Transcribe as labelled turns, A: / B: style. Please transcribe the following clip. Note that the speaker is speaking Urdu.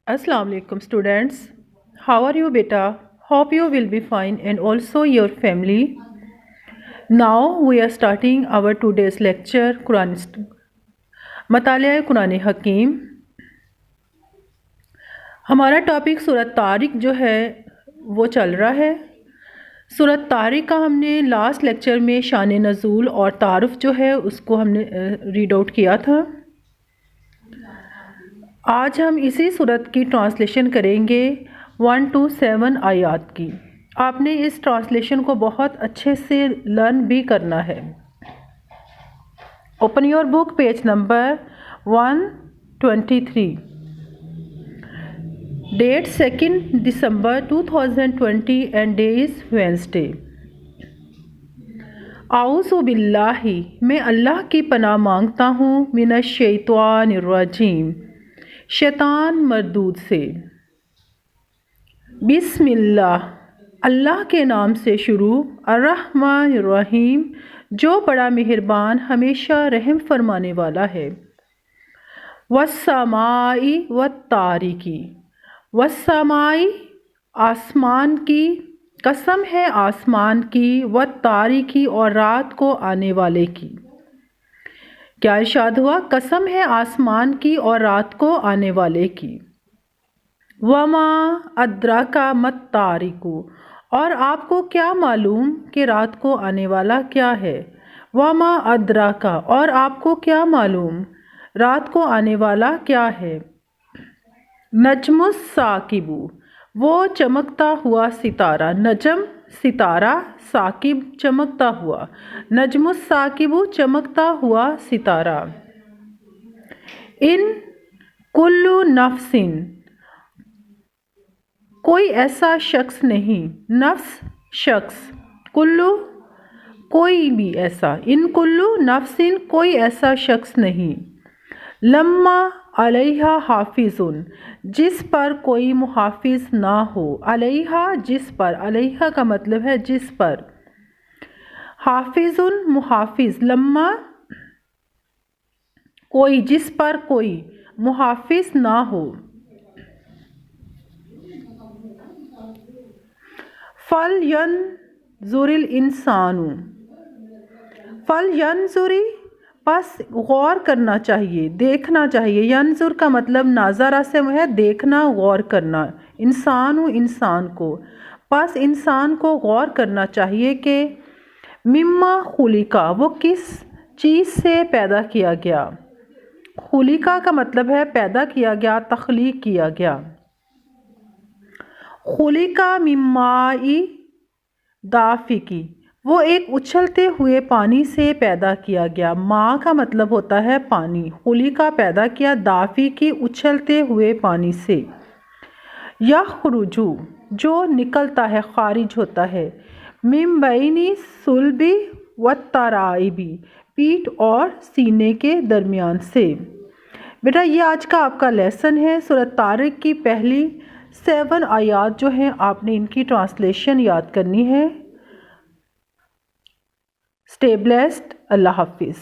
A: Assalamu alaikum students. How are you beta? Hope you will be fine and also your family. Now we are starting our today's lecture مطالعہ قرآن حکیم. ہمارا ٹاپک سورۃ طارق جو ہے وہ چل رہا ہے. سورۃ طارق کا ہم نے لاسٹ لیکچر میں شان نزول اور تعارف جو ہے اس کو ہم نے ریڈ آؤٹ کیا تھا. آج ہم اسی سورت کی ٹرانسلیشن کریں گے 1 to 7 آیات کی. آپ نے اس ٹرانسلیشن کو بہت اچھے سے لرن بھی کرنا ہے. Open your book page number 123. Date 2 December 2020 and day is Wednesday. اعوذ باللہ میں اللہ کی پناہ مانگتا ہوں من الشیطان الرجیم شیطان مردود سے. بسم اللہ اللہ کے نام سے شروع. الرحمن الرحیم جو بڑا مہربان ہمیشہ رحم فرمانے والا ہے. والسماء والطارق والسماء آسمان کی قسم ہے آسمان کی والطارق اور رات کو آنے والے کی. کیا ارشاد ہوا؟ قسم ہے آسمان کی اور رات کو آنے والے کی. وما ادراک ما الطارق اور آپ کو کیا معلوم کہ رات کو آنے والا کیا ہے. وما ادراک اور آپ کو کیا معلوم رات کو آنے والا کیا ہے. نجم الثاقب وہ چمکتا ہوا ستارہ. نجم ستارہ، ثاقب چمکتا ہوا. نجم الثاقب چمکتا ہوا ستارہ. ان کل نفس کوئی ایسا شخص نہیں. نفس شخص، کلو کوئی بھی ایسا. ان کلو نفس کوئی ایسا شخص نہیں. لما علیہ حافظ جس پر کوئی محافظ نہ ہو. علیہ جس پر، علیہ کا مطلب ہے جس پر. حافظ محافظ. لما کوئی، جس پر کوئی محافظ نہ ہو. فَلْيَنْظُرِ الْإِنسَانُ فَلْيَنْظُرِ پس غور کرنا چاہیے، دیکھنا چاہیے. ینظر کا مطلب ناظرہ سے ہے دیکھنا، غور کرنا. انسان انسان کو، پس انسان کو غور کرنا چاہیے کہ مما خلقا وہ کس چیز سے پیدا کیا گیا. خلقا کا مطلب ہے پیدا کیا گیا، تخلیق کیا گیا. خلقا من ماء دافق وہ ایک اچھلتے ہوئے پانی سے پیدا کیا گیا. ماء کا مطلب ہوتا ہے پانی. خلقا پیدا کیا، دافق اچھلتے ہوئے پانی سے. یخرج جو نکلتا ہے، خارج ہوتا ہے. من بین الصلب والترائب پیٹھ اور سینے کے درمیان سے. بیٹا یہ آج کا آپ کا لیسن ہے. سورۃ طارق کی پہلی 7 آیات جو ہیں آپ نے ان کی ٹرانسلیشن یاد کرنی ہے. Stay blessed. اللہ حافظ.